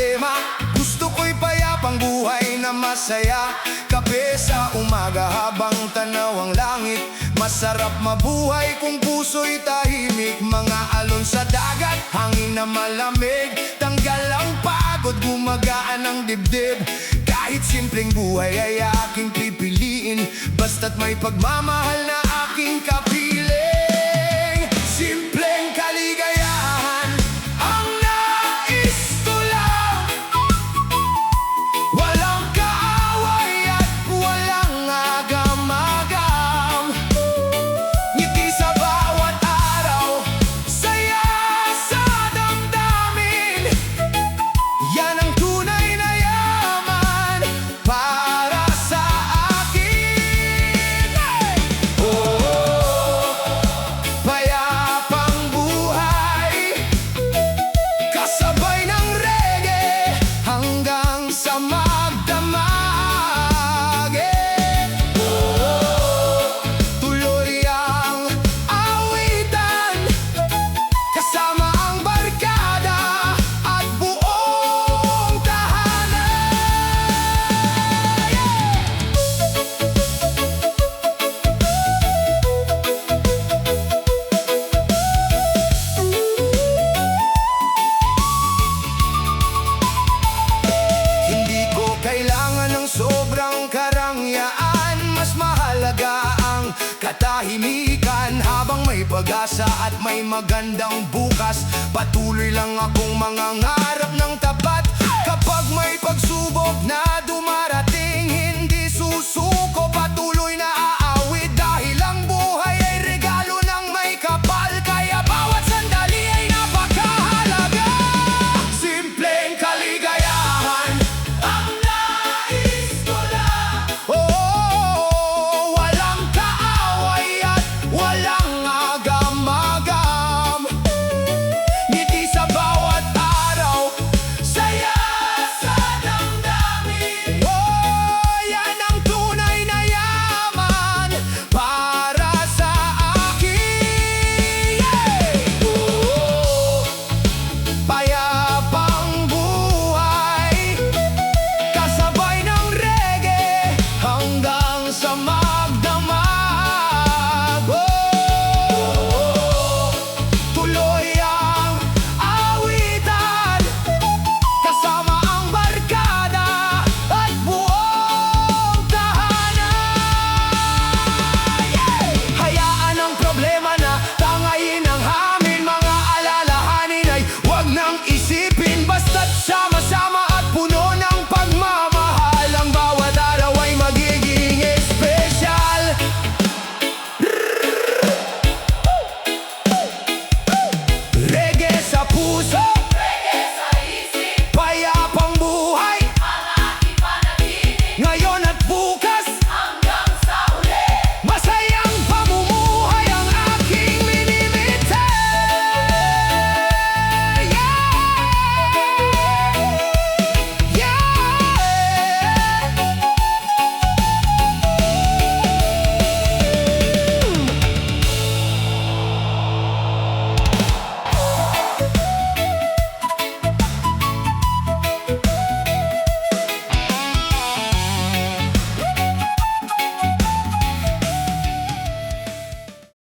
problema. Gusto ko'y payapang buhay na masaya. Kape sa umaga habang tanaw ang langit. Masarap mabuhay kung puso'y tahimik. Mga alon sa dagat, hangin na malamig. Tanggal ang pagod, gumagaan ang dibdib. Kahit simpleng buhay ay aking pipiliin, basta't may pagmamahal na aking kapiling. Simpleng kaligayahan ang nais ko lang. Walang kaaway at walang agam-agam. Ngiti sa bawat araw, saya sa damdamin. Yan ang tunay na yaman para sa akin. Oh, payapang buhay, kasabay ng reggae hanggang sa magdamag. Oh, tuloy ang awitan, kasama ang barkada at buong tahanan. Hindi ko kailangan ng sobrang karangyaan. Mas mahalaga ang katahimikan. Habang may pag-asa at may magandang bukas, patuloy lang akong mangangarap ng tapat.